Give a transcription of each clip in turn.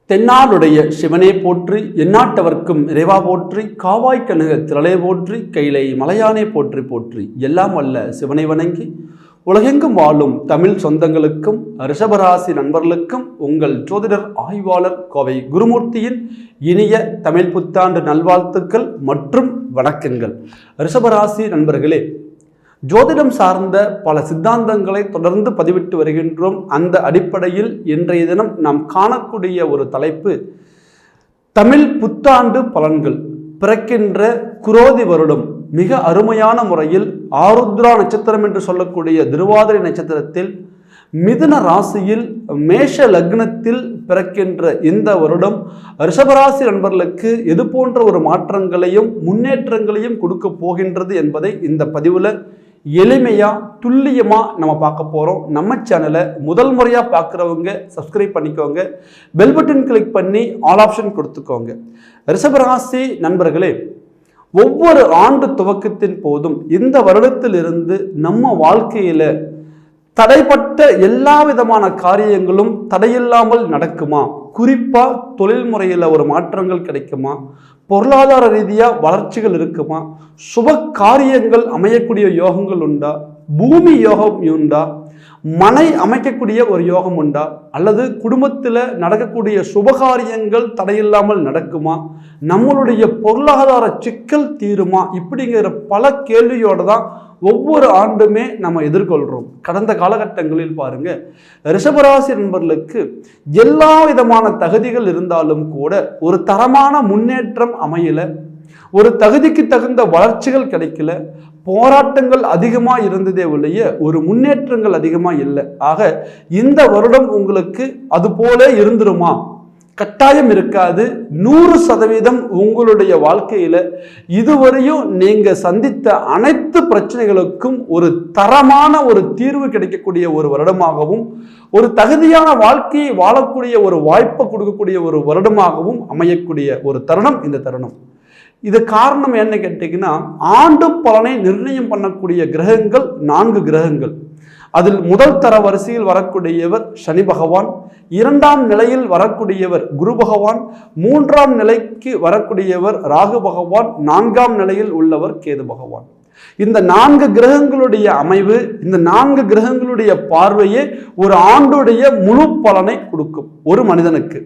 தென்னாடுடைய சிவனே போற்றி, எந்நாட்டவர்க்கும் இறைவா போற்றி, காவாய் கனக திரளே போற்றி, கைலை மலையானே போற்றி போற்றி, எல்லாம் வல்ல சிவனை வணங்கி உலகெங்கும் வாழும் தமிழ் சொந்தங்களுக்கும் ரிஷபராசி நண்பர்களுக்கும் உங்கள் ஜோதிடர் ஆய்வாளர் கோவை குருமூர்த்தியின் இனிய தமிழ் புத்தாண்டு நல்வாழ்த்துக்கள் மற்றும் வணக்கங்கள். ரிஷபராசி நண்பர்களே, ஜோதிடம் சார்ந்த பல சித்தாந்தங்களை தொடர்ந்து பதிவிட்டு வருகின்றோம். அந்த அடிப்படையில் இன்றைய தினம் நாம் காணக்கூடிய ஒரு தலைப்பு தமிழ் புத்தாண்டு பலன்கள். பிறக்கின்ற குரோதி வருடம் மிக அருமையான முறையில் ஆருத்ரா நட்சத்திரம் என்று சொல்லக்கூடிய திருவாதிரை நட்சத்திரத்தில் மிதுன ராசியில் மேஷ லக்னத்தில் பிறக்கின்ற இந்த வருடம் ரிஷபராசி நண்பர்களுக்கு எது போன்ற ஒரு மாற்றங்களையும் முன்னேற்றங்களையும் கொடுக்க போகின்றது என்பதை இந்த பதிவில் எளிமையா துல்லியமா நம்ம பார்க்க போறோம். நம்ம சேனலை முதல் முறையா பார்க்குறவங்க சப்ஸ்கிரைப் பண்ணிக்கோங்க, பெல் பட்டன் கிளிக் பண்ணி ஆல் ஆப்ஷன் கொடுத்துக்கோங்க. ரிஷபராசி நண்பர்களே, ஒவ்வொரு ஆண்டு துவக்கத்தின் போதும் இந்த வருடத்திலிருந்து நம்ம வாழ்க்கையில தடைப்பட்ட எல்லா விதமான காரியங்களும் தடையில்லாமல் நடக்குமா? குறிப்பா தொழில் முறையில் ஒரு மாற்றங்கள் கிடைக்குமா? பொருளாதார ரீதியாக வளர்ச்சிகள் இருக்குமா? சுப காரியங்கள் அமையக்கூடிய யோகங்கள் உண்டா? பூமி யோகம் உண்டா? மனை அமைக்கக்கூடிய ஒரு யோகம் உண்டா? அல்லது குடும்பத்தில் நடக்கக்கூடிய சுபகாரியங்கள் தடையில்லாமல் நடக்குமா? நம்மளுடைய பொருளாதார சிக்கல் தீருமா? இப்படிங்கிற பல கேள்வியோடு தான் ஒவ்வொரு ஆண்டுமே நம்ம எதிர்கொள்கிறோம். கடந்த காலகட்டங்களில் பாருங்க, ரிஷபராசி நண்பர்களுக்கு எல்லா விதமான தகுதிகள் இருந்தாலும் கூட ஒரு தரமான முன்னேற்றம் அமையல, ஒரு தகுதிக்கு தகுந்த வளர்ச்சிகள் கிடைக்கல, போராட்டங்கள் அதிகமாக இருந்ததே ஒழிய ஒரு முன்னேற்றங்கள் அதிகமாக இல்லை. ஆக இந்த வருடம் உங்களுக்கு அது போல இருந்துருமா? கட்டாயம் இருக்காது. 100% உங்களுடைய வாழ்க்கையில இதுவரையும் நீங்க சந்தித்த அனைத்து பிரச்சனைகளுக்கும் ஒரு தரமான ஒரு தீர்வு கிடைக்கக்கூடிய ஒரு வருடமாகவும், ஒரு தகுதியான வாழ்க்கையை வாழக்கூடிய ஒரு வாய்ப்பை கொடுக்கக்கூடிய ஒரு வருடமாகவும் அமையக்கூடிய ஒரு தருணம் இந்த தருணம். இது காரணம் என்ன கேட்டீங்கன்னா, ஆண்டு பலனை நிர்ணயம் பண்ணக்கூடிய கிரகங்கள் 4 கிரகங்கள். அதில் முதல் தர வரிசையில் வரக்கூடியவர் சனி பகவான், 2ஆம் நிலையில் வரக்கூடியவர் குரு பகவான், 3ஆம் நிலைக்கு வரக்கூடியவர் ராகு பகவான், 4ஆம் நிலையில் உள்ளவர் கேது பகவான். இந்த 4 கிரகங்களுடைய அமைவு, இந்த 4 கிரகங்களுடைய பார்வையே ஒரு ஆண்டுடைய முழு பலனை கொடுக்கும் ஒரு மனிதனுக்கு.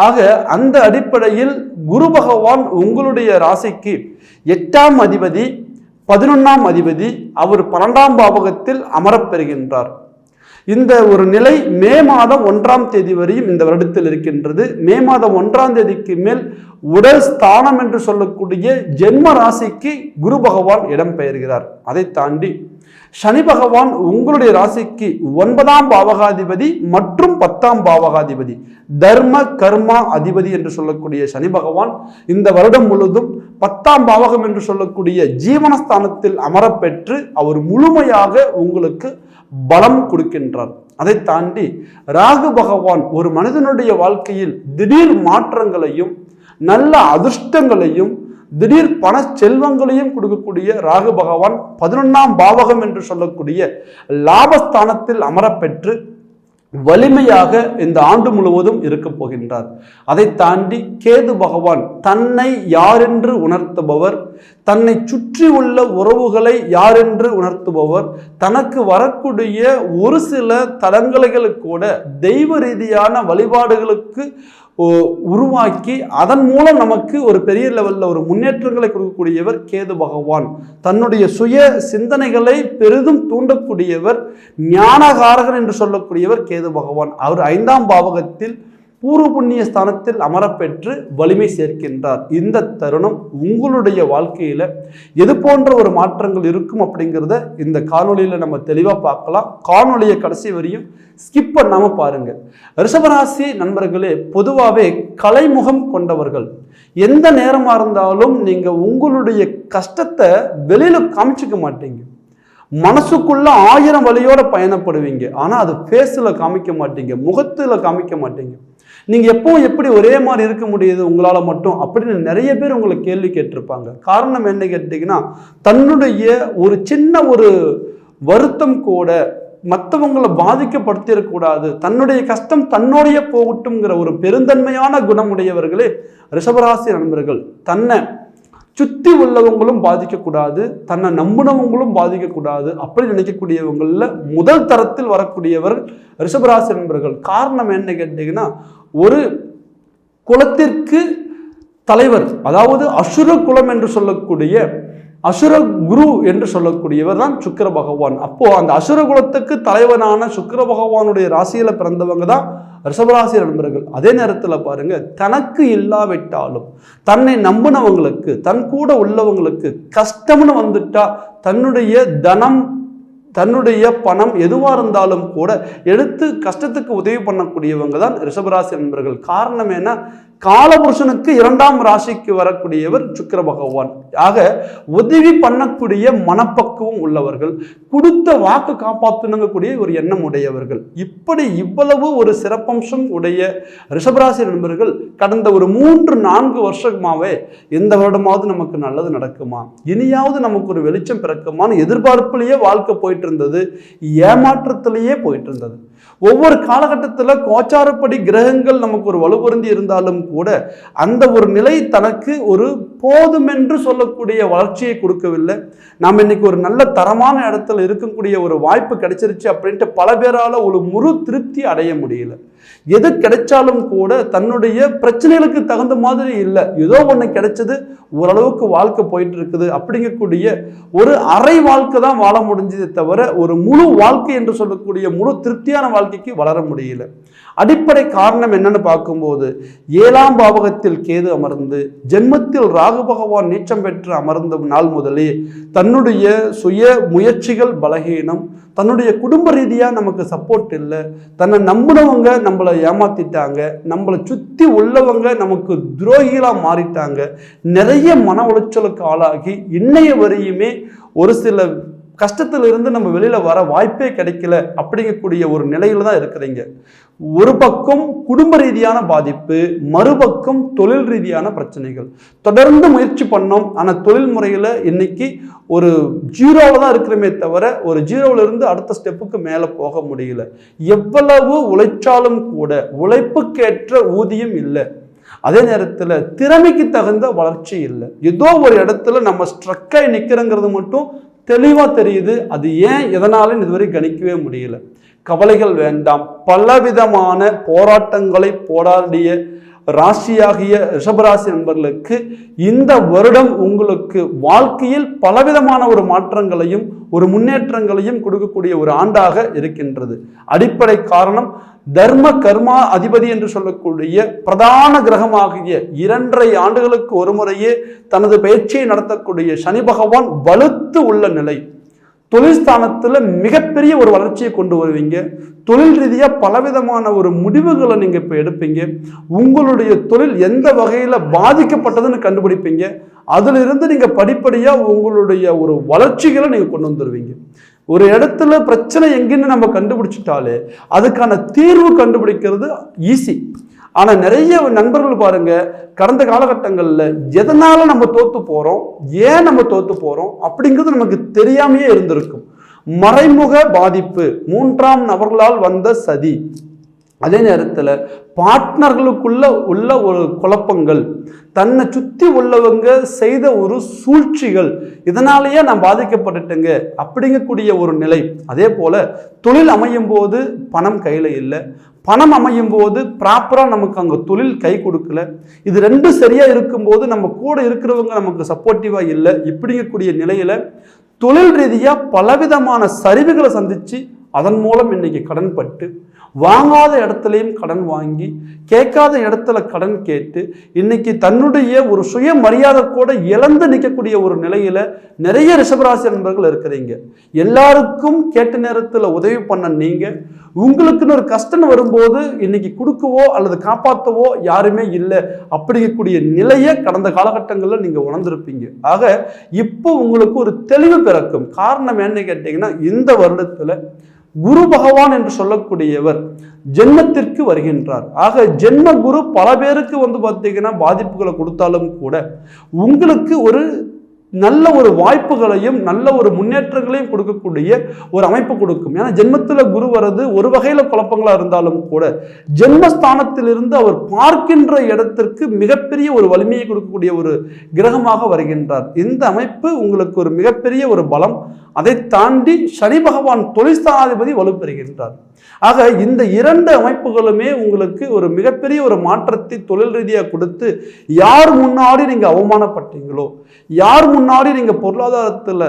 ஆக அந்த அடிப்படையில் குரு பகவான் உங்களுடைய ராசிக்கு 8ஆம் அதிபதி, 11ஆம் அதிபதி, அவர் 12ஆம் பாவகத்தில் அமரப்பெறுகின்றார். இந்த ஒரு நிலை மே மாதம் 1ஆம் தேதி வரையும் இந்த வருடத்தில் இருக்கின்றது. மே மாதம் 1ஆம் தேதிக்கு மேல் உடல் ஸ்தானம் என்று சொல்லக்கூடிய ஜென்ம ராசிக்கு குரு பகவான் இடம்பெயர்கிறார். அதை தாண்டி சனி பகவான் உங்களுடைய ராசிக்கு 9ஆம் பாவகாதிபதி மற்றும் 10ஆம் பாவகாதிபதி, தர்ம கர்மா அதிபதி என்று சொல்லக்கூடிய சனி பகவான் இந்த வருடம் முழுவதும் 10ஆம் பாவகம் என்று சொல்லக்கூடிய ஜீவனஸ்தானத்தில் அமரப்பெற்று அவர் முழுமையாக உங்களுக்கு பலம் கொடுக்கின்றார். அதை தாண்டி ராகு பகவான் ஒரு மனிதனுடைய வாழ்க்கையில் திடீர் மாற்றங்களையும் நல்ல அதிர்ஷ்டங்களையும் திடீர் பண செல்வங்களையும் கொடுக்கக்கூடிய ராகு பகவான் 11ஆம் பாவகம் என்று சொல்லக்கூடிய லாபஸ்தானத்தில் அமரப்பெற்று வலிமையாக இந்த ஆண்டு முழுவதும் இருக்க போகின்றார். அதை தாண்டி கேது பகவான் தன்னை யாரென்று உணர்த்துபவர், தன்னை சுற்றி உள்ள உறவுகளை யாரென்று உணர்த்துபவர், தனக்கு வரக்கூடிய ஒரு சில தடங்கல்களை கூட தெய்வ ரீதியான வழிபாடுகளுக்கு உருவாக்கி அதன் மூலம் நமக்கு ஒரு பெரிய லெவலில் ஒரு முன்னேற்றங்களை கொடுக்கக்கூடியவர் கேது பகவான். தன்னுடைய சுய சிந்தனைகளை பெரிதும் தூண்டக்கூடியவர், ஞானகாரகன் என்று சொல்லக்கூடியவர் கேது பகவான். அவர் 5ஆம் பாவகத்தில் பூர்வ புண்ணிய ஸ்தானத்தில் அமரப்பெற்று வலிமை சேர்க்கின்றார். இந்த தருணம் உங்களுடைய வாழ்க்கையில எது போன்ற ஒரு மாற்றங்கள் இருக்கும் அப்படிங்கிறத இந்த காணொலியில நம்ம தெளிவா பார்க்கலாம். காணொலியை கடைசி வரையும் ஸ்கிப் பண்ணாம பாருங்க. ரிஷபராசி நண்பர்களே, பொதுவாகவே கலைமுகம் கொண்டவர்கள். எந்த நேரமா இருந்தாலும் நீங்க உங்களுடைய கஷ்டத்தை வெளியில காமிச்சிக்க மாட்டீங்க. மனசுக்குள்ள 1000 வழியோட பயணப்படுவீங்க. ஆனா அது ஃபேஸில் காமிக்க மாட்டீங்க, முகத்துல காமிக்க மாட்டீங்க. நீங்க எப்பவும் எப்படி ஒரே மாதிரி இருக்க முடியுது உங்களால மட்டும் அப்படின்னு நிறைய பேர் உங்களை கேள்வி கேட்டிருப்பாங்க. காரணம் என்ன கேட்டீங்கன்னா, தன்னுடைய ஒரு சின்ன ஒரு வருத்தம் கூட மற்றவங்களை பாதிக்கப்படுத்திடக்கூடாது, தன்னுடைய கஷ்டம் தன்னுடைய போகட்டும்ங்கிற ஒரு பெருந்தன்மையான குணமுடையவர்களே ரிஷபராசி நண்பர்கள். தன்னை சுற்றி உள்ளவங்களும் பாதிக்கக்கூடாது, தன்னை நம்பினவங்களும் பாதிக்கக்கூடாது அப்படி நினைக்கக்கூடியவங்களில் முதல் தரத்தில் வரக்கூடியவர் ரிஷபராசி நண்பர்கள். காரணம் என்ன கேட்டீங்கன்னா, ஒரு குலத்திற்கு தலைவர், அதாவது அசுர குலம் என்று சொல்லக்கூடிய அசுர குரு என்று சொல்லக்கூடியவர் தான் சுக்கிர பகவான். அப்போ அந்த அசுர குலத்துக்கு தலைவனான சுக்கிர பகவானுடைய ராசியில பிறந்தவங்க தான் ரிஷபராசி நண்பர்கள். அதே நேரத்தில் பாருங்க, தனக்கு இல்லாவிட்டாலும் தன்னை நம்பினவங்களுக்கு, தன் கூட உள்ளவங்களுக்கு கஷ்டம்னு வந்துட்டா தன்னுடைய தனம், தன்னுடைய பணம் எதுவாக இருந்தாலும் கூட எடுத்து கஷ்டத்துக்கு உதவி பண்ணக்கூடியவங்க தான் ரிஷபராசி நண்பர்கள். காரணம் என்ன, காலபுருஷனுக்கு 2ஆம் ராசிக்கு வரக்கூடியவர் சுக்கிர பகவான். ஆக உதவி பண்ணக்கூடிய மனப்பக்குவம் உள்ளவர்கள், கொடுத்த வாக்கு காப்பாற்றணுங்கக்கூடிய ஒரு எண்ணம் உடையவர்கள். இப்படி இவ்வளவு ஒரு சிறப்பம்சம் உடைய ரிஷபராசி நண்பர்கள் கடந்த ஒரு 3-4 வருஷமாவே எந்த வருடமாவது நமக்கு நல்லது நடக்குமா, இனியாவது நமக்கு ஒரு வெளிச்சம் பிறக்குமான்னு எதிர்பார்ப்பிலேயே வாழ்க்கை போயிட்டு இருந்தது, ஏமாற்றத்திலேயே போயிட்டு இருந்தது. ஒவ்வொரு காலகட்டத்தில் கோச்சாரப்படி கிரகங்கள் நமக்கு ஒரு வலுபொருந்தி இருந்தாலும் கூட அந்த ஒரு நிலை தனக்கு ஒரு போதுமென்று சொல்லக்கூடிய வளர்ச்சியை கொடுக்கவில்லை. நாம் இன்னைக்கு ஒரு நல்ல தரமான இடத்துல இருக்கக்கூடிய ஒரு வாய்ப்பு கிடைச்சிருச்சு அப்படின்ட்டு பல பேரால் ஒரு முழு திருப்தி அடைய முடியல. எது கிடைச்சாலும் கூட தன்னுடைய பிரச்சனைகளுக்கு தகுந்த மாதிரி இல்லை, ஏதோ ஒன்று கிடைச்சது, ஓரளவுக்கு வாழ்க்கை போயிட்டு இருக்குது அப்படிங்கக்கூடிய ஒரு அரை வாழ்க்கை தான் வாழ முடிஞ்சதே தவிர ஒரு முழு வாழ்க்கை என்று சொல்லக்கூடிய முழு திருப்தியான வாழ்க்கைக்கு வளர முடியல. அடிப்படை காரணம் என்னன்னு பார்க்கும்போது, 7ஆம் பாவகத்தில் கேது அமர்ந்து ஜென்மத்தில் ராகு பகவான் நீச்சம் பெற்று அமர்ந்த நாள் முதலே தன்னுடைய சுய முயற்சிகள் பலகீனம், தன்னுடைய குடும்ப ரீதியாக நமக்கு சப்போர்ட் இல்லை, தன்னை நம்பினவங்க நம்மளை ஏமாத்திட்டாங்க, நம்மளை சுற்றி உள்ளவங்க நமக்கு துரோகிகளாக மாறிட்டாங்க, நிறைய மன உளைச்சலுக்கு ஆளாகி இன்னைய வரையுமே ஒரு சில கஷ்டத்திலிருந்து நம்ம வெளியில வர வாய்ப்பே கிடைக்கல அப்படிங்கக்கூடிய ஒரு நிலையில தான் இருக்கிறீங்க. ஒரு பக்கம் குடும்ப ரீதியான பாதிப்பு, மறுபக்கம் தொழில் ரீதியான பிரச்சனைகள். தொடர்ந்து முயற்சி பண்ணோம், ஆனால் தொழில் முறையில் இன்னைக்கு ஒரு 0வில் தான் இருக்கிறோமே தவிர ஒரு 0ல இருந்து அடுத்த ஸ்டெப்புக்கு மேலே போக முடியல. எவ்வளவு உழைச்சாலும் கூட உழைப்புக்கேற்ற ஊதியம் இல்லை, அதே நேரத்தில் திறமைக்கு தகுந்த வளர்ச்சி இல்லை. ஏதோ ஒரு இடத்துல நம்ம ஸ்ட்ரக்காய் நிற்கிறோங்கிறது மட்டும் தெளிவாக தெரியுது. அது ஏன் எதனாலும் இதுவரை கணிக்கவே முடியல. கவலைகள் வேண்டாம். பலவிதமான போராட்டங்களை போராடிய ராசியாகிய ரிஷபராசி நண்பர்களுக்கு இந்த வருடம் உங்களுக்கு வாழ்க்கையில் பலவிதமான ஒரு மாற்றங்களையும் ஒரு முன்னேற்றங்களையும் கொடுக்கக்கூடிய ஒரு ஆண்டாக இருக்கின்றது. அடிப்படை காரணம், தர்ம கர்மா அதிபதி என்று சொல்லக்கூடிய பிரதான கிரகமாகிய 2.5 ஆண்டுகளுக்கு ஒரு முறையே தனது பயிற்சியை நடத்தக்கூடிய சனி பகவான் வலுத்து உள்ள நிலை. தொழில் ஸ்தானத்தில் மிகப்பெரிய ஒரு வளர்ச்சியை கொண்டு வருவீங்க. தொழில் ரீதியாக பலவிதமான ஒரு முடிவுகளை நீங்கள் இப்போ எடுப்பீங்க. உங்களுடைய தொழில் எந்த வகையில் பாதிக்கப்பட்டதுன்னு கண்டுபிடிப்பீங்க. அதிலிருந்து நீங்கள் படிப்படியாக உங்களுடைய ஒரு வளர்ச்சிகளை நீங்கள் கொண்டு வந்துடுவீங்க. ஒரு இடத்துல பிரச்சனை எங்கன்னு நம்ம கண்டுபிடிச்சிட்டாலே அதுக்கான தீர்வு கண்டுபிடிக்கிறது ஈஸி. ஆனால் நிறைய நண்பர்கள் பாருங்க, கடந்த காலகட்டங்களில் எதனால நம்ம தோத்து போறோம், ஏன் நம்ம தோத்து போறோம் அப்படிங்கிறது நமக்கு தெரியாமையே இருந்திருக்கும். மறைமுக பாதிப்பு, 3ஆம் நபர்களால் வந்த சதி, அதே நேரத்தில் பார்ட்னர்களுக்குள்ள உள்ள ஒரு குழப்பங்கள், தன்னை சுற்றி உள்ளவங்க செய்த ஒரு சூழ்ச்சிகள், இதனாலேயே நான் பாதிக்கப்பட்டுட்டேங்க அப்படிங்கக்கூடிய ஒரு நிலை. அதே போல தொழில் அமையும் போது பணம் கையில் இல்லை, பணம் அமையும் போது ப்ராப்பராக நமக்கு அங்கே தொழில் கை கொடுக்கல. இது ரெண்டும் சரியாக இருக்கும்போது நம்ம கூட இருக்கிறவங்க நமக்கு சப்போர்ட்டிவாக இல்லை. இப்படிங்கக்கூடிய நிலையில் தொழில் ரீதியாக பலவிதமான சரிவுகளை சந்தித்து அதன் மூலம் இன்னைக்கு கடன் பட்டு, வாங்காத இடத்துலையும் கடன் வாங்கி, கேட்காத இடத்துல கடன் கேட்டு இன்னைக்கு தன்னுடைய ஒரு சுய மரியாதை கூட இழந்து நிற்கக்கூடிய ஒரு நிலையில நிறைய ரிஷபராசி நண்பர்கள் இருக்கிறீங்க. எல்லாருக்கும் கேட்ட நேரத்தில் உதவி பண்ண நீங்க, உங்களுக்குன்னு ஒரு கஷ்டம் வரும்போது இன்னைக்கு கொடுக்கவோ அல்லது காப்பாற்றவோ யாருமே இல்லை அப்படிங்கக்கூடிய நிலையை கடந்த காலகட்டங்களில் நீங்க உணர்ந்திருப்பீங்க. ஆக இப்போ உங்களுக்கு ஒரு தெளிவு பிறக்கும். காரணம் என்ன கேட்டீங்கன்னா, இந்த வருடத்துல குரு பகவான் என்று சொல்லக்கூடியவர் ஜென்மத்திற்கு வருகின்றார். ஆக ஜென்ம குரு பல பேருக்கு பார்த்தீங்கன்னா பாதிப்புகளை கொடுத்தாலும் கூட உங்களுக்கு ஒரு நல்ல ஒரு வாய்ப்புகளையும் நல்ல ஒரு முன்னேற்றங்களையும் கொடுக்கக்கூடிய ஒரு அமைப்பு கொடுக்கும். ஏன்னா ஜென்மத்தில் குரு வர்றது ஒரு வகையில் குழப்பங்களா இருந்தாலும் கூட ஜென்மஸ்தானத்திலிருந்து அவர் பார்க்கின்ற இடத்திற்கு மிகப்பெரிய ஒரு வலிமையை கொடுக்கக்கூடிய ஒரு கிரகமாக வருகின்றார். இந்த அமைப்பு உங்களுக்கு ஒரு மிகப்பெரிய ஒரு பலம். அதை தாண்டி சனி பகவான் தொழில்ஸ்தானாதிபதி வலுப்பெறுகின்றார். ஆக இந்த இரண்டு அமைப்புகளுமே உங்களுக்கு ஒரு மிகப்பெரிய ஒரு மாற்றத்தை தொழில் ரீதியாக கொடுத்து, யார் முன்னாடி நீங்க அவமானப்பட்டீங்களோ, யார் முன்னாடி நீங்க பொருளாதாரத்துல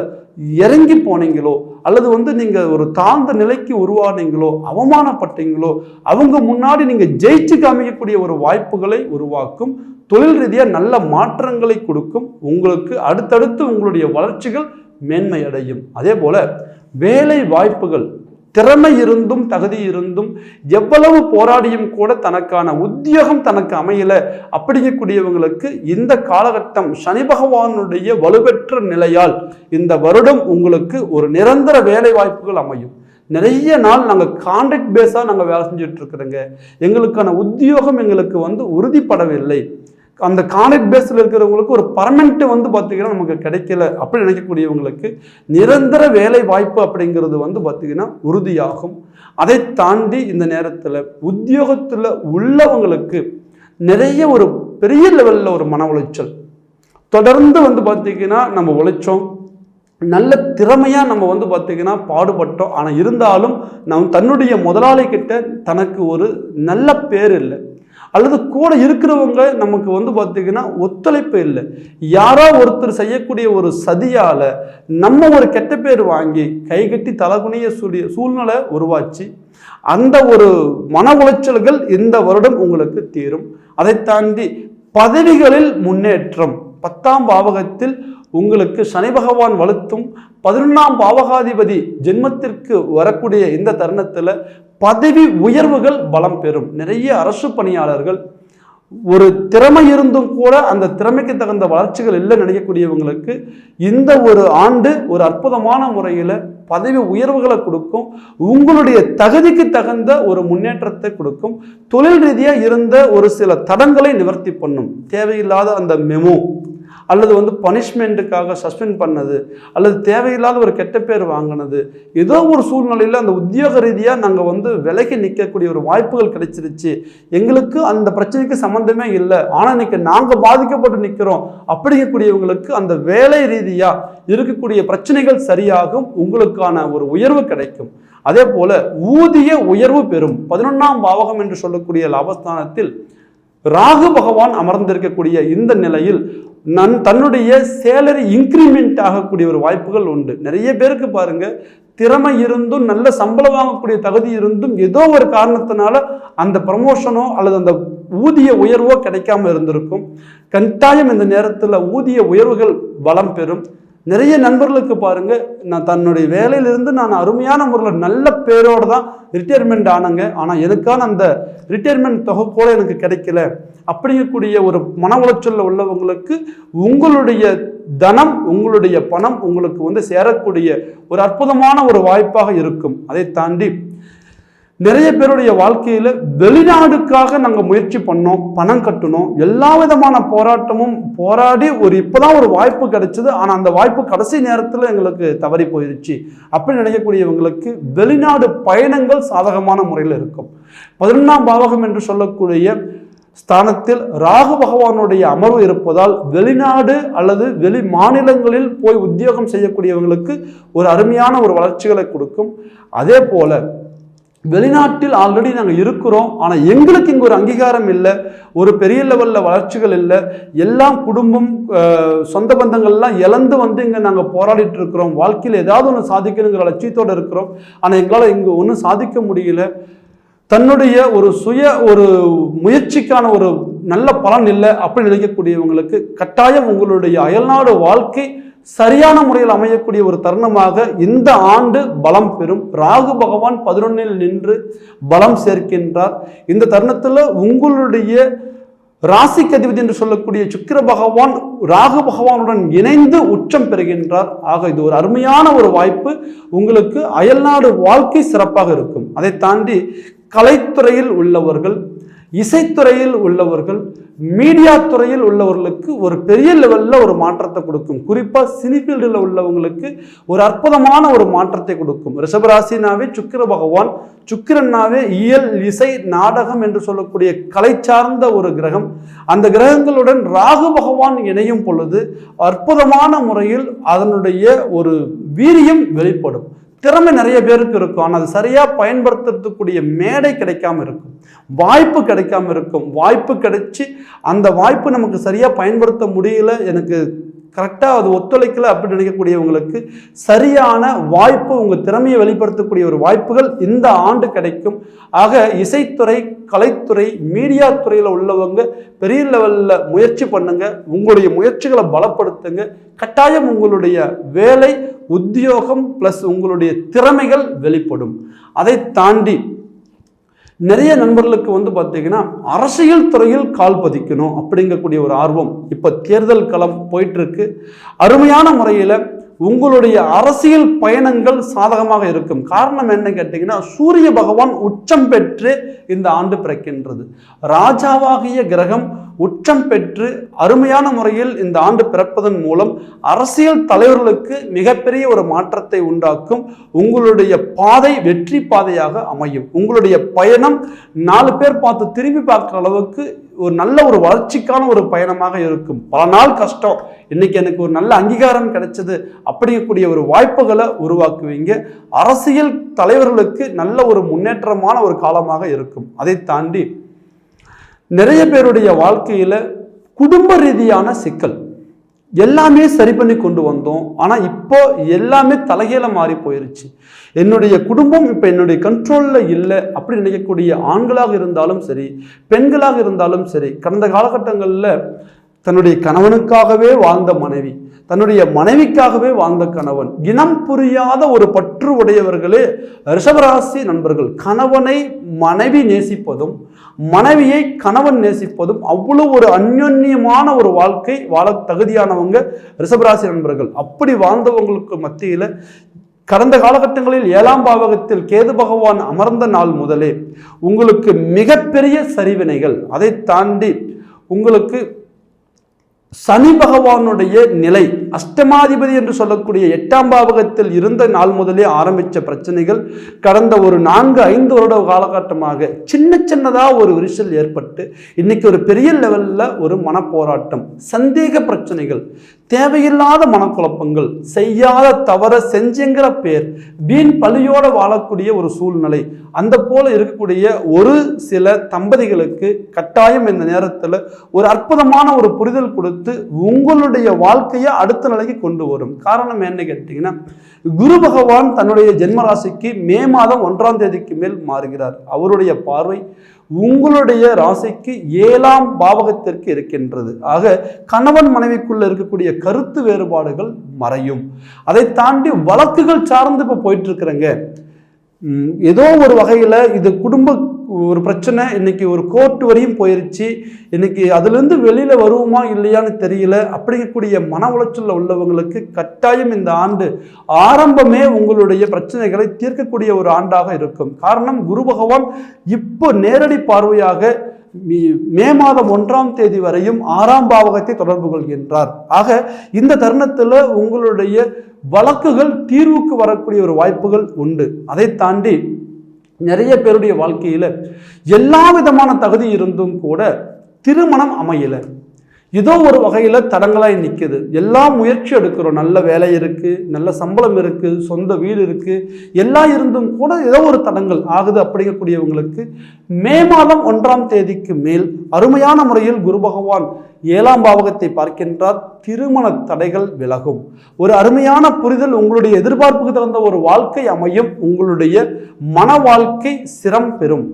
இறங்கி போனீங்களோ, அல்லது நீங்க ஒரு தாழ்ந்த நிலைக்கு உருவானீங்களோ, அவமானப்பட்டீங்களோ, அவங்க முன்னாடி நீங்க ஜெயிச்சு காமிக்கக்கூடிய ஒரு வாய்ப்புகளை உருவாக்கும். தொழில் ரீதியாக நல்ல மாற்றங்களை கொடுக்கும். உங்களுக்கு அடுத்தடுத்து உங்களுடைய வளர்ச்சிகள் மேன்மை அடையும். அதே போல வேலை வாய்ப்புகள், திறமை இருந்தும் தகுதி இருந்தும் எவ்வளவு போராடியும் கூட தனக்கான உத்தியோகம் தனக்கு அமையல அப்படிங்கக்கூடியவங்களுக்கு இந்த காலகட்டம் சனி பகவானுடைய வலுப்பெற்ற நிலையால் இந்த வருடம் உங்களுக்கு ஒரு நிரந்தர வேலை வாய்ப்புகள் அமையும். நிறைய நாள் நாங்கள் கான்ட்ராக்ட் பேஸாக நாங்கள் வேலை செஞ்சுட்டு இருக்கிறோங்க, எங்களுக்கான உத்தியோகம் எங்களுக்கு உறுதிப்படவில்லை, அந்த கான்ட்ராக்ட் பேஸில் இருக்கிறவங்களுக்கு ஒரு பர்மனெண்ட் பார்த்தீங்கன்னா நமக்கு கிடைக்கல அப்படி நினைக்கக்கூடியவங்களுக்கு நிரந்தர வேலை வாய்ப்பு அப்படிங்கிறது பார்த்தீங்கன்னா உறுதியாகும். அதை தாண்டி இந்த நேரத்தில் உத்தியோகத்தில் உள்ளவங்களுக்கு நிறைய ஒரு பெரிய லெவலில் ஒரு மன உளைச்சல், தொடர்ந்து பார்த்தீங்கன்னா நம்ம உழைச்சோம், நல்ல திறமையாக நம்ம பார்த்தீங்கன்னா பாடுபட்டோம், ஆனால் இருந்தாலும் தன்னுடைய முதலாளி கிட்ட தனக்கு ஒரு நல்ல பேர் இல்லை, அல்லது கூட இருக்கிறவங்க நமக்கு பார்த்தீங்கன்னா ஒத்துழைப்பு இல்லை, யாரோ ஒருத்தர் செய்யக்கூடிய ஒரு சதியால் நம்ம ஒரு கெட்ட பேர் வாங்கி கைகட்டி தலகுனிய சூழ்நிலை உருவாச்சு. அந்த ஒரு மன உளைச்சல்கள் இந்த வருடம் உங்களுக்கு தீரும். அதை தாண்டி பதவிகளில் முன்னேற்றம், 10ஆம் பாவகத்தில் உங்களுக்கு சனி பகவான் வலுத்தும் 11ஆம் பாவகாதிபதி ஜென்மத்திற்கு வரக்கூடிய இந்த தருணத்தில் பதவி உயர்வுகள் பலம் பெறும். நிறைய அரசு பணியாளர்கள் ஒரு திறமை இருந்தும் கூட அந்த திறமைக்கு தகுந்த வளர்ச்சிகள் இல்லை நினைக்கக்கூடியவங்களுக்கு இந்த ஒரு ஆண்டு ஒரு அற்புதமான முறையில் பதவி உயர்வுகளை கொடுக்கும். உங்களுடைய தகுதிக்கு தகுந்த ஒரு முன்னேற்றத்தை கொடுக்கும். தொழில் ரீதியாக இருந்த ஒரு சில தடங்களை நிவர்த்தி பண்ணும். தேவையில்லாத அந்த மெமோ அல்லது பனிஷ்மெண்ட்டுக்காக சஸ்பெண்ட் பண்ணது, அல்லது தேவையில்லாத ஒரு கெட்ட பேர் வாங்கினது, ஏதோ ஒரு சூழ்நிலையில் அந்த உத்தியோக ரீதியாக நாங்கள் விலகி நிற்கக்கூடிய ஒரு வாய்ப்புகள் கிடைச்சிருச்சு, எங்களுக்கு அந்த பிரச்சனைக்கு சம்மந்தமே இல்லை, ஆனால் இன்னைக்கு நாங்கள் பாதிக்கப்பட்டு நிற்கிறோம் அப்படிங்கக்கூடியவங்களுக்கு அந்த வேலை ரீதியாக இருக்கக்கூடிய பிரச்சனைகள் சரியாகும், உங்களுக்கான ஒரு உயர்வு கிடைக்கும். அதே போல ஊதிய உயர்வு பெறும். 11ஆம் பாவகம் என்று சொல்லக்கூடிய லாபஸ்தானத்தில் ராகு பகவான் அமர்ந்திருக்கக்கூடிய இந்த நிலையில் தன்னுடைய சேலரி இன்க்ரிமெண்ட் ஆகக்கூடிய ஒரு வாய்ப்புகள் உண்டு. நிறைய பேருக்கு பாருங்க, திறமை இருந்தும் நல்ல சம்பளம் வாங்கக்கூடிய தகுதி இருந்தும் ஏதோ ஒரு காரணத்தினால அந்த ப்ரமோஷனோ அல்லது அந்த ஊதிய உயர்வோ கிடைக்காம இருந்திருக்கும். கட்டாயம் இந்த நேரத்தில் ஊதிய உயர்வுகள் பலம் பெறும். நிறைய நண்பர்களுக்கு பாருங்க, நான் தன்னுடைய வேலையிலிருந்து நான் அருமையான முறையில் நல்ல பேரோடு தான் ரிட்டையர்மெண்ட் ஆனங்க, ஆனால் எனக்கான அந்த ரிட்டையர்மெண்ட் தொகை கூட எனக்கு கிடைக்கல அப்படிங்கக்கூடிய ஒரு மன உளைச்சலில் உள்ளவங்களுக்கு உங்களுடைய தனம், உங்களுடைய பணம் உங்களுக்கு சேரக்கூடிய ஒரு அற்புதமான ஒரு வாய்ப்பாக இருக்கும். அதை தாண்டி நிறைய பேருடைய வாழ்க்கையில் வெளிநாடுக்காக நாங்கள் முயற்சி பண்ணோம், பணம் கட்டணும், எல்லா விதமான போராட்டமும் போராடி இப்போதான் ஒரு வாய்ப்பு கிடைச்சது, ஆனால் அந்த வாய்ப்பு கடைசி நேரத்தில் எங்களுக்கு தவறி போயிருச்சு அப்படி நினைக்கக்கூடியவங்களுக்கு வெளிநாடு பயணங்கள் சாதகமான முறையில் இருக்கும். 11ஆம் பாவகம் என்று சொல்லக்கூடிய ஸ்தானத்தில் ராகு பகவானுடைய அமர்வு இருப்பதால் வெளிநாடு அல்லது வெளி மாநிலங்களில் போய் உத்தியோகம் செய்யக்கூடியவங்களுக்கு ஒரு அருமையான ஒரு வளர்ச்சிகளை கொடுக்கும். அதே போல வெளிநாட்டில் ஆல்ரெடி நாங்கள் இருக்கிறோம், ஆனால் எங்களுக்கு இங்கே ஒரு அங்கீகாரம் இல்லை, ஒரு பெரிய லெவலில் வளர்ச்சிகள் இல்லை, எல்லாம் குடும்பம் சொந்த பந்தங்கள்லாம் இழந்து இங்கே நாங்கள் போராடிட்டு இருக்கிறோம், வாழ்க்கையில் ஏதாவது ஒன்று சாதிக்கணுங்கிற லட்சியத்தோடு இருக்கிறோம், ஆனால் எங்களால் இங்கே ஒன்றும் சாதிக்க முடியல, தன்னுடைய ஒரு முயற்சிக்கான ஒரு நல்ல பலன் இல்லை அப்படி நினைக்கக்கூடியவங்களுக்கு கட்டாயம் உங்களுடைய அயல்நாடு வாழ்க்கை சரியான முறையில் அமையக்கூடிய ஒரு தருணமாக இந்த ஆண்டு பலம் பெறும். ராகு பகவான் 11இல் நின்று பலம் சேர்க்கின்றார். இந்த தருணத்தில் உங்களுடைய ராசிக்கு அதிபதி என்று சொல்லக்கூடிய சுக்கிர பகவான் ராகு பகவானுடன் இணைந்து உச்சம் பெறுகின்றார். ஆக இது ஒரு அருமையான ஒரு வாய்ப்பு. உங்களுக்கு அயல்நாடு வாழ்க்கை சிறப்பாக இருக்கும். அதை தாண்டி கலைத்துறையில் உள்ளவர்கள், இசைத்துறையில் உள்ளவர்கள், மீடியா துறையில் உள்ளவர்களுக்கு ஒரு பெரிய லெவலில் ஒரு மாற்றத்தை கொடுக்கும். குறிப்பாக சினி ஃபீல்டில் உள்ளவங்களுக்கு ஒரு அற்புதமான ஒரு மாற்றத்தை கொடுக்கும். ரிஷபராசினாவே சுக்கிர பகவான், சுக்கிரனாவே இயல், இசை, நாடகம் என்று சொல்லக்கூடிய கலை சார்ந்த ஒரு கிரகம். அந்த கிரகங்களுடன் ராகு பகவான் இணையும் பொழுது அற்புதமான முறையில் அதனுடைய ஒரு வீரியம் வெளிப்படும். திறமை நிறைய பேருக்கு இருக்கும், ஆனால் அது சரியாக பயன்படுத்துறதுக்கூடிய மேடை கிடைக்காம இருக்கும், வாய்ப்பு கிடைக்காம இருக்கும். வாய்ப்பு கிடைச்சி அந்த வாய்ப்பு நமக்கு சரியாக பயன்படுத்த முடியல, எனக்கு கரெக்டாக அது ஒத்துழைக்கலை அப்படின்னு நினைக்கக்கூடியவங்களுக்கு சரியான வாய்ப்பு, உங்கள் திறமையை வெளிப்படுத்தக்கூடிய ஒரு வாய்ப்புகள் இந்த ஆண்டு கிடைக்கும். ஆக இசைத்துறை, கலைத்துறை, மீடியா துறையில் உள்ளவங்க பெரிய லெவலில் முயற்சி பண்ணுங்க. உங்களுடைய முயற்சிகளை பலப்படுத்துங்க. கட்டாயம் உங்களுடைய வேலை, உத்தியோகம் ப்ளஸ் உங்களுடைய திறமைகள் வெளிப்படும். அதை தாண்டி நிறைய நண்பர்களுக்கு பார்த்தீங்கன்னா அரசியல் துறையில் கால் பதிக்கணும் அப்படிங்கக்கூடிய ஒரு ஆர்வம். இப்போ தேர்தல் களம் போயிட்டு இருக்கு. அருமையான முறையில் உங்களுடைய அரசியல் பயணங்கள் சாதகமாக இருக்கும். காரணம் என்ன கேட்டீங்கன்னா, சூரிய பகவான் உச்சம் பெற்று இந்த ஆண்டு பிறக்கின்றது. ராஜாவாகிய கிரகம் உச்சம் பெற்று அருமையான முறையில் இந்த ஆண்டு பிறப்பதன் மூலம் அரசியல் தலைவர்களுக்கு மிகப்பெரிய ஒரு மாற்றத்தை உண்டாக்கும். உங்களுடைய பாதை வெற்றி பாதையாக அமையும். உங்களுடைய பயணம் 4 பேர் பார்த்து திரும்பி பார்க்குற அளவுக்கு ஒரு நல்ல ஒரு வளர்ச்சிக்கான ஒரு பயணமாக இருக்கும். பல நாள் கஷ்டம், இன்னைக்கு எனக்கு ஒரு நல்ல அங்கீகாரம் கிடைச்சது அப்படிங்கக்கூடிய ஒரு வாய்ப்புகளை உருவாக்குவீங்க. அரசியல் தலைவர்களுக்கு நல்ல ஒரு முன்னேற்றமான ஒரு காலமாக இருக்கும். அதை தாண்டி நிறைய பேருடைய வாழ்க்கையில குடும்ப ரீதியான சிக்கல் எல்லாமே சரி பண்ணி கொண்டு வந்தோம், ஆனால் இப்போ எல்லாமே தலைகீழ மாறி போயிருச்சு. என்னுடைய குடும்பம் இப்போ என்னுடைய கண்ட்ரோலில் இல்லை அப்படி நினைக்கக்கூடிய ஆண்களாக இருந்தாலும் சரி, பெண்களாக இருந்தாலும் சரி, கடந்த காலகட்டங்களில் தன்னுடைய கணவனுக்காகவே வாழ்ந்த மனைவி, தன்னுடைய மனைவிக்காகவே வாழ்ந்த கணவன், இனம் புரியாத ஒரு பற்று உடையவர்களே ரிஷபராசி நண்பர்கள். கணவனை மனைவி நேசிப்பதும் மனைவியை கணவன் நேசிப்பதும் அவ்வளவு ஒரு அந்யோன்யமான ஒரு வாழ்க்கை வாழ தகுதியானவங்க ரிஷபராசி நண்பர்கள். அப்படி வாழ்ந்தவங்களுக்கு மத்தியில் கடந்த காலகட்டங்களில் 7ஆம் பாவகத்தில் கேது பகவான் அமர்ந்த நாள் முதலே உங்களுக்கு மிகப்பெரிய சரிவினைகள், அதை தாண்டி உங்களுக்கு சனி பகவானுடைய நிலை, அஷ்டமாதிபதி என்று சொல்லக்கூடிய 8ஆம் பாவகத்தில் இருந்த நாள் முதலே ஆரம்பித்த பிரச்சனைகள் கடந்த ஒரு 4-5 வருட காலகட்டமாக சின்ன சின்னதாக ஒரு விரிசல் ஏற்பட்டு இன்னைக்கு ஒரு பெரிய லெவலில் ஒரு மனப்போராட்டம், சந்தேக பிரச்சனைகள், தேவையில்லாத மனக்குழப்பங்கள், செய்யாத தவற செஞ்சங்கிற பேர், வீண் பழியோடு வாழக்கூடிய ஒரு சூழ்நிலை, அந்த போல இருக்கக்கூடிய ஒரு சில தம்பதிகளுக்கு கட்டாயம் இந்த நேரத்தில் ஒரு அற்புதமான ஒரு புரிதல் கொடுத்து உங்களுடைய வாழ்க்கையை அடுத்த நிலைக்கு கொண்டு வரும். காரணம் என்ன கேட்டீங்கன்னா, குரு பகவான் தன்னுடைய ஜென்மராசிக்கு மே மாதம் 1ஆம் தேதிக்கு மேல் மாறுகிறார். அவருடைய பார்வை உங்களுடைய ராசிக்கு 7ஆம் பாவகத்திற்கு இருக்கின்றது. ஆக கணவன் மனைவிக்குள்ள இருக்கக்கூடிய கருத்து வேறுபாடுகள் மறையும். அதை தாண்டி வழக்குகள் சார்ந்து இப்போ போயிட்டு இருக்கிறங்க. ஏதோ ஒரு வகையில் இது குடும்ப ஒரு பிரச்சனை, இன்னைக்கு ஒரு கோர்ட் வரையும் போயிருச்சு, இன்னைக்கு அதுலேருந்து வெளியில் வருவோமா இல்லையான்னு தெரியல அப்படிங்கக்கூடிய மன உளைச்சலில் உள்ளவங்களுக்கு கட்டாயம் இந்த ஆண்டு ஆரம்பமே உங்களுடைய பிரச்சனைகளை தீர்க்கக்கூடிய ஒரு ஆண்டாக இருக்கும். காரணம், குரு பகவான் இப்போ நேரடி பார்வையாக மே மாதம் 1ஆம் தேதி வரையும் 6ஆம் பாவகத்தை தொடர்பு கொள்கின்றார். ஆக இந்த தருணத்தில் உங்களுடைய வழக்குகள் தீர்வுக்கு வரக்கூடிய ஒரு வாய்ப்புகள் உண்டு. அதை தாண்டி நிறைய பேருடைய வாழ்க்கையில் எல்லா விதமான தகுதி இருந்தும் கூட திருமணம் அமையல, ஏதோ ஒரு வகையில் தடங்களாய் நிற்குது. எல்லா முயற்சி எடுக்கிறோம், நல்ல வேலை இருக்குது, நல்ல சம்பளம் இருக்குது, சொந்த வீடு இருக்குது, எல்லாம் இருந்தும் கூட ஏதோ ஒரு தடங்கள் ஆகுது அப்படிங்கக்கூடியவங்களுக்கு மே மாதம் 1ஆம் தேதிக்கு மேல் அருமையான முறையில் குரு பகவான் 7ஆம் பாவகத்தை பார்க்கின்றார். திருமண தடைகள் விலகும். ஒரு அருமையான புரிதல், உங்களுடைய எதிர்பார்ப்புக்கு தகுந்த ஒரு வாழ்க்கை அமையும். உங்களுடைய மன வாழ்க்கை சிரம் பெறும்.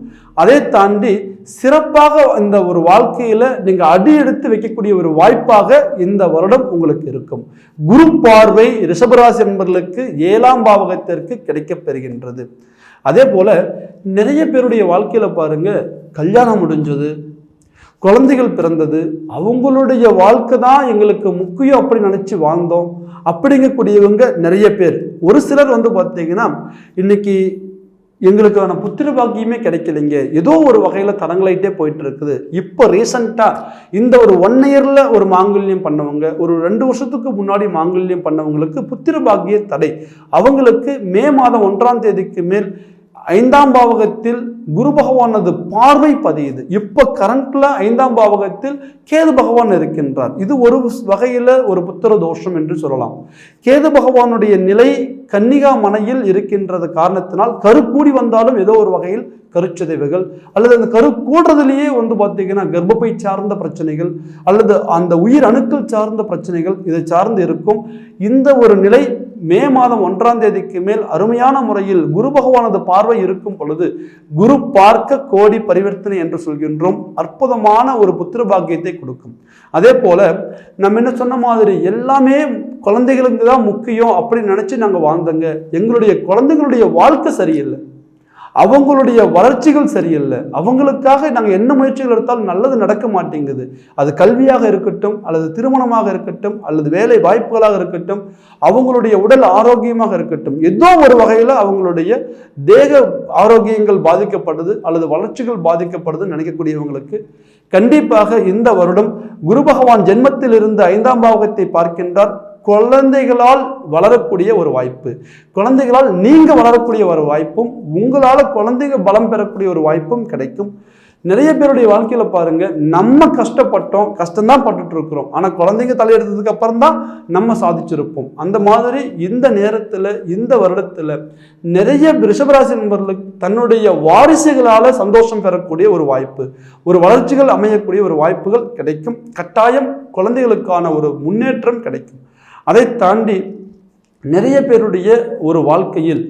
அதை தாண்டி சிறப்பாக இந்த ஒரு வாழ்க்கையில நீங்க அடி எடுத்து வைக்கக்கூடிய ஒரு வாய்ப்பாக இந்த வருடம் உங்களுக்கு இருக்கும். குரு பார்வை ரிஷபராசி என்பவர்களுக்கு 7ஆம் பாவகத்திற்கு கிடைக்கப் பெறுகின்றது. அதே போல நிறைய பேருடைய வாழ்க்கையில பாருங்க, கல்யாணம் முடிஞ்சது, குழந்தைகள் பிறந்தது, அவங்களுடைய வாழ்க்கை தான் எங்களுக்கு முக்கியம் அப்படி நினைச்சு வாழ்ந்தோம் அப்படிங்கக்கூடியவங்க நிறைய பேர். ஒரு சிலர் பார்த்தீங்கன்னா இன்னைக்கு எங்களுக்கான புத்திர பாக்கியமே கிடைக்கலைங்க, ஏதோ ஒரு வகையில் தடங்களாயிட்டே போயிட்டு இருக்குது. இப்போ ரீசண்டாக இந்த ஒரு 1 இயரில் ஒரு மாங்கல்யம் பண்ணவங்க, ஒரு 2 வருஷத்துக்கு முன்னாடி மாங்கல்யம் பண்ணவங்களுக்கு புத்திர பாக்கிய தடை. அவங்களுக்கு மே மாதம் 1ஆம் தேதிக்கு மேல் 5ஆம் பாவகத்தில் குரு பகவானது பார்வை பதியுது. இப்போ கரண்ட்ல 5ஆம் பாவகத்தில் கேது பகவான் இருக்கின்றார். இது ஒரு வகையில் ஒரு புத்திர தோஷம் என்று சொல்லலாம். கேது பகவானுடைய நிலை கன்னிகா மனையில் இருக்கின்றது காரணத்தினால் கரு கூடி வந்தாலும் ஏதோ ஒரு வகையில் கருச்சிதைவுகள் அல்லது அந்த கரு கூடுறதுலேயே பார்த்தீங்கன்னா கர்ப்பப்பை சார்ந்த பிரச்சனைகள் அல்லது அந்த உயிர் அணுக்கள் சார்ந்த பிரச்சனைகள் இதை சார்ந்து இருக்கும். இந்த ஒரு நிலை மே மாதம் 1ஆம் தேதிக்கு மேல் அருமையான முறையில் குரு பகவானது பார்வை இருக்கும் பொழுது குரு பார்க்க கோடி பரிவர்த்தனை என்று சொல்கின்றோம். அற்புதமான ஒரு புத்திர பாக்கியத்தை கொடுக்கும். அதே போல நம்ம என்ன சொன்ன மாதிரி எல்லாமே குழந்தைகளுக்கு தான் முக்கியம் அப்படின்னு நினைச்சு நாங்கள் வாழ்ந்தங்க. எங்களுடைய குழந்தைகளுடைய வாழ்க்கை சரியில்லை, அவங்களுடைய வளர்ச்சிகள் சரியில்லை, அவங்களுக்காக நாங்கள் என்ன முயற்சிகள் எடுத்தாலும் நல்லது நடக்க மாட்டேங்குது. அது கல்வியாக இருக்கட்டும் அல்லது திருமணமாக இருக்கட்டும் அல்லது வேலை வாய்ப்புகளாக இருக்கட்டும், அவங்களுடைய உடல் ஆரோக்கியமாக இருக்கட்டும், ஏதோ ஒரு வகையில் அவங்களுடைய தேக ஆரோக்கியங்கள் பாதிக்கப்படுது அல்லது வளர்ச்சிகள் பாதிக்கப்படுதுன்னு நினைக்கக்கூடியவங்களுக்கு கண்டிப்பாக இந்த வருடம் குரு பகவான் ஜென்மத்தில் இருந்து 5ஆம் பாவகத்தை பார்க்கின்றார். குழந்தைகளால் வளரக்கூடிய ஒரு வாய்ப்பு, குழந்தைகளால் நீங்க வளரக்கூடிய ஒரு வாய்ப்பும், உங்களால் குழந்தைங்க பலம் பெறக்கூடிய ஒரு வாய்ப்பும் கிடைக்கும். நிறைய பேருடைய வாழ்க்கையில பாருங்க, நம்ம கஷ்டப்பட்டோம், கஷ்டம்தான் பட்டுட்டு இருக்கிறோம், ஆனா குழந்தைங்க தலையெடுத்ததுக்கு அப்புறம் தான் நம்ம சாதிச்சிருப்போம். அந்த மாதிரி இந்த நேரத்துல இந்த வருடத்துல நிறைய ரிஷபராசி நண்பர்களுக்கு தன்னுடைய வாரிசுகளால சந்தோஷம் பெறக்கூடிய ஒரு வாய்ப்பு, ஒரு வளர்ச்சிகள் அமையக்கூடிய ஒரு வாய்ப்புகள் கிடைக்கும். கட்டாயம் குழந்தைகளுக்கான ஒரு முன்னேற்றம் கிடைக்கும். அதை தாண்டி நிறைய பேருடைய ஒரு வாழ்க்கையில்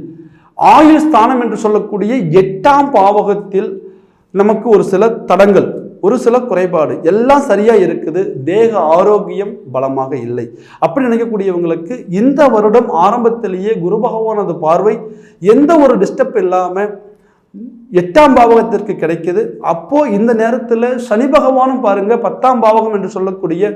ஆயுள் ஸ்தானம் என்று சொல்லக்கூடிய 8ஆம் பாவகத்தில் நமக்கு ஒரு சில தடங்கள், ஒரு சில குறைபாடு எல்லாம் சரியா இருக்குது, தேக ஆரோக்கியம் பலமாக இல்லை அப்படி நினைக்கக்கூடியவங்களுக்கு இந்த வருடம் ஆரம்பத்திலேயே குரு பகவானது பார்வை எந்த ஒரு டிஸ்டர்ப் இல்லாம 8ஆம் பாவகத்திற்கு கிடைக்குது. அப்போ இந்த நேரத்தில் சனி பகவானும் பாருங்க 10ஆம் பாவகம் என்று சொல்லக்கூடிய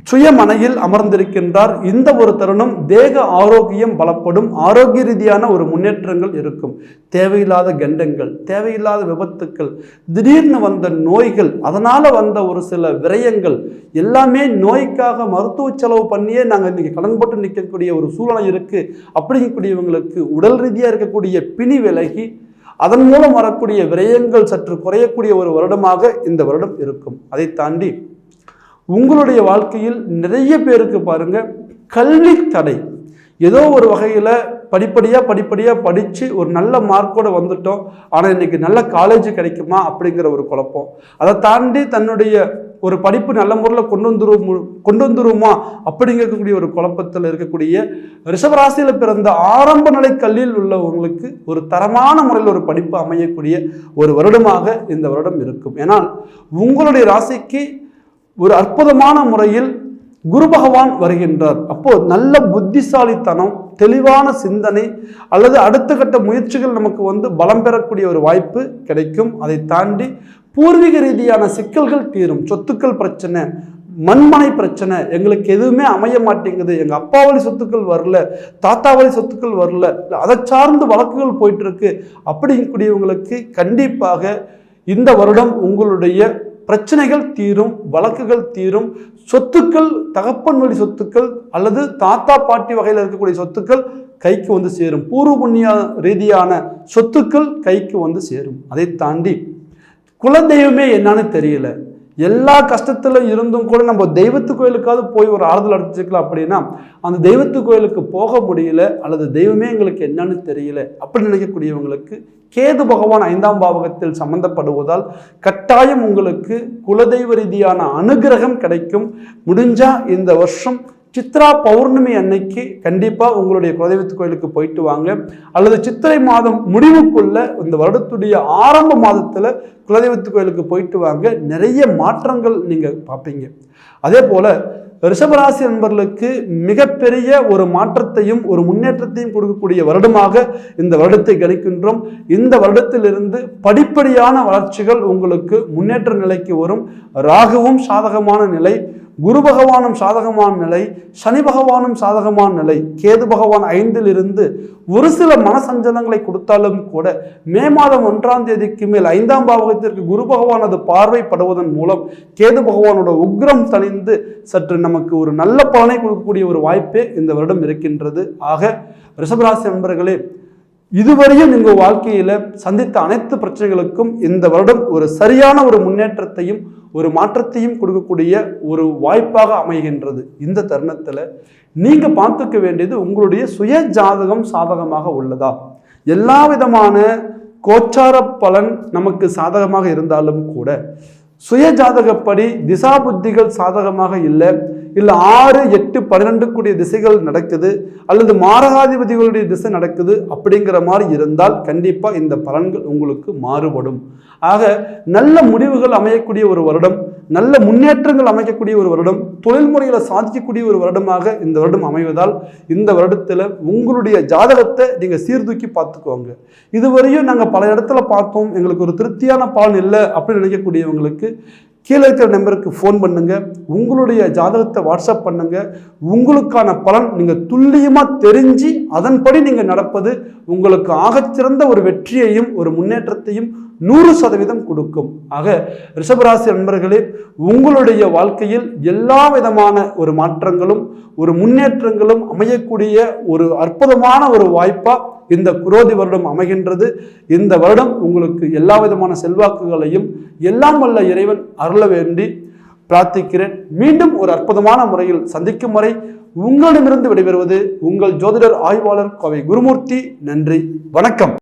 சுயமனையில் அமர்ந்திருக்கின்றார். இந்த ஒரு தருணம் தேக ஆரோக்கியம் பலப்படும், ஆரோக்கிய ரீதியான ஒரு முன்னேற்றங்கள் இருக்கும். தேவையில்லாத கண்டங்கள், தேவையில்லாத விபத்துக்கள், திடீர்னு வந்த நோய்கள், அதனால வந்த ஒரு சில விரயங்கள் எல்லாமே நோய்க்காக மருத்துவ செலவு பண்ணியே நாங்கள் இன்னைக்கு கடன் போட்டு நிற்கக்கூடிய ஒரு சூழ்நிலை இருக்கு. அப்படிங்கக்கூடியவங்களுக்கு உடல் ரீதியாக இருக்கக்கூடிய பிணி விலகி அதன் மூலம் வரக்கூடிய விரயங்கள் சற்று குறையக்கூடிய ஒரு வருடமாக இந்த வருடம் இருக்கும். அதை தாண்டி உங்களுடைய வாழ்க்கையில் நிறைய பேருக்கு பாருங்க கல்வி தடை, ஏதோ ஒரு வகையில் படிப்படியாக படித்து ஒரு நல்ல மார்க்கோடு வந்துட்டோம், ஆனால் இன்னைக்கு நல்ல காலேஜ் கிடைக்குமா அப்படிங்கிற ஒரு குழப்பம். அதை தாண்டி தன்னுடைய ஒரு படிப்பு நல்ல முறையில் கொண்டு வந்துருமா அப்படிங்கக்கூடிய ஒரு குழப்பத்தில் இருக்கக்கூடிய ரிஷபராசியில் பிறந்த ஆரம்ப நிலை கல்வியில் உள்ளவங்களுக்கு ஒரு தரமான முறையில் ஒரு படிப்பு அமையக்கூடிய ஒரு வருடமாக இந்த வருடம் இருக்கும். ஏன்னால் உங்களுடைய ராசிக்கு ஒரு அற்புதமான முறையில் குரு பகவான் வருகின்றார். அப்போ நல்ல புத்திசாலித்தனம், தெளிவான சிந்தனை அல்லது அடுத்த கட்ட முயற்சிகள் நமக்கு பலம் பெறக்கூடிய ஒரு வாய்ப்பு கிடைக்கும். அதை தாண்டி பூர்வீக ரீதியான சிக்கல்கள் தீரும். சொத்துக்கள் பிரச்சனை, மண்மனை பிரச்சனை, எங்களுக்கு எதுவுமே அமைய மாட்டேங்குது, எங்கள் அப்பா வழி சொத்துக்கள் வரல, தாத்தா வழி சொத்துக்கள் வரல, அதை சார்ந்து வழக்குகள் போயிட்டு இருக்கு அப்படிங்கக்கூடியவங்களுக்கு கண்டிப்பாக இந்த வருடம் உங்களுடைய பிரச்சனைகள் தீரும், வழக்குகள் தீரும், சொத்துக்கள் தகப்பன் வழி சொத்துக்கள் அல்லது தாத்தா பாட்டி வகையில் இருக்கக்கூடிய சொத்துக்கள் கைக்கு சேரும். பூர்வ புண்ணிய ரீதியான சொத்துக்கள் கைக்கு சேரும். அதை தாண்டி குலதெய்வமே என்னன்னு தெரியல, எல்லா கஷ்டத்துல இருந்தும் கூட நம்ம தெய்வத்து கோயிலுக்காவது போய் ஒரு ஆறுதல் அடைச்சிக்கலாம் அப்படின்னா அந்த தெய்வத்து கோயிலுக்கு போக முடியல அல்லது தெய்வமே எங்களுக்கு என்னன்னு தெரியல அப்படி நினைக்கக்கூடியவங்களுக்கு கேது பகவான் 5ஆம் பாவகத்தில் சம்பந்தப்படுவதால் கட்டாயம் உங்களுக்கு குலதெய்வ ரீதியான அனுகிரகம் கிடைக்கும். முடிஞ்சா இந்த வருஷம் சித்ரா பௌர்ணமி அன்னைக்கு கண்டிப்பாக உங்களுடைய குலதெய்வத்து கோயிலுக்கு போயிட்டு வாங்க, அல்லது சித்திரை மாதம் முடிவுக்குள்ள இந்த வருடத்துடைய ஆரம்ப மாதத்தில் குலதெய்வத்து கோயிலுக்கு போயிட்டு வாங்க. நிறைய மாற்றங்கள் நீங்கள் பார்ப்பீங்க. அதே போல ரிஷபராசி நண்பர்களுக்கு மிகப்பெரிய ஒரு மாற்றத்தையும் ஒரு முன்னேற்றத்தையும் கொடுக்கக்கூடிய வருடமாக இந்த வருடத்தை கணிக்கின்றோம். இந்த வருடத்திலிருந்து படிப்படியான வளர்ச்சிகள் உங்களுக்கு முன்னேற்ற நிலைக்கு வரும். ராகுவும் சாதகமான நிலை, குரு பகவானும் சாதகமான நிலை, சனி பகவானும் சாதகமான நிலை, கேது பகவான் 5ல் இருந்து ஒரு சில மனசஞ்சலங்களை கொடுத்தாலும் கூட மே மாதம் 1ஆம் தேதிக்கு மேல் 5ஆம் பாவகத்திற்கு குரு பகவான் அது பார்வைப்படுவதன் மூலம் கேது பகவானோட உக்ரம் தணிந்து சற்று நமக்கு ஒரு நல்ல பலனை கொடுக்கக்கூடிய ஒரு வாய்ப்பே இந்த வருடம் இருக்கின்றது. ஆக ரிஷபராசி நண்பர்களே, இதுவரையும் நீங்கள் வாழ்க்கையில சந்தித்த அனைத்து பிரச்சனைகளுக்கும் இந்த வருடம் ஒரு சரியான ஒரு முன்னேற்றத்தையும் ஒரு மாற்றத்தையும் கொடுக்கக்கூடிய ஒரு வாய்ப்பாக அமைகின்றது. இந்த தருணத்துல நீங்க பார்த்துக்க வேண்டியது உங்களுடைய சுய ஜாதகம் சாதகமாக உள்ளதா. எல்லா விதமான கோச்சார பலன் நமக்கு சாதகமாக இருந்தாலும் கூட சுய ஜாதகப்படி திசா புத்திகள் சாதகமாக இல்லை, 6, 8, 12 கூடிய திசைகள் நடக்குது அல்லது மாரகாதிபதிகளுடைய திசை நடக்குது அப்படிங்கிற மாதிரி இருந்தால் கண்டிப்பா இந்த பலன்கள் உங்களுக்கு மாறுபடும். ஆக நல்ல முடிவுகள் அமையக்கூடிய ஒரு வருடம், நல்ல முன்னேற்றங்கள் அமைக்கக்கூடிய ஒரு வருடம், தொழில் முறைகளை சாதிக்கக்கூடிய ஒரு வருடமாக இந்த வருடம் அமைவதால் இந்த வருடத்துல உங்களுடைய ஜாதகத்தை நீங்க சீர்தூக்கி பார்த்துக்கோங்க. இதுவரையும் நாங்க பல இடத்துல பார்த்தோம், எங்களுக்கு ஒரு திருப்தியான பலன் இல்லை அப்படின்னு நினைக்கக்கூடியவங்களுக்கு கீழே இருக்கிற நம்பருக்கு ஃபோன் பண்ணுங்க, உங்களுடைய ஜாதகத்தை வாட்ஸ்அப் பண்ணுங்க. உங்களுக்கான பலன் நீங்க துல்லியமா தெரிஞ்சு அதன்படி நீங்க நடப்பது உங்களுக்கு ஆகச்சிறந்த ஒரு வெற்றியையும் ஒரு முன்னேற்றத்தையும் 100% கொடுக்கும். ஆக ரிஷபராசி நண்பர்களே, உங்களுடைய வாழ்க்கையில் எல்லா விதமான ஒரு மாற்றங்களும் ஒரு முன்னேற்றங்களும் அமையக்கூடிய ஒரு அற்புதமான ஒரு வாய்ப்பா இந்த குரோதி வருடம் அமைகின்றது. இந்த வருடம் உங்களுக்கு எல்லா விதமான செல்வாக்குகளையும் எல்லாம் வல்ல இறைவன் அருள வேண்டி பிரார்த்திக்கிறேன். மீண்டும் ஒரு அற்புதமான முறையில் சந்திக்கும் வரை உங்களிடமிருந்து விடைபெறுவது உங்கள் ஜோதிடர் ஆய்வாளர் கோவை குருமூர்த்தி. நன்றி, வணக்கம்.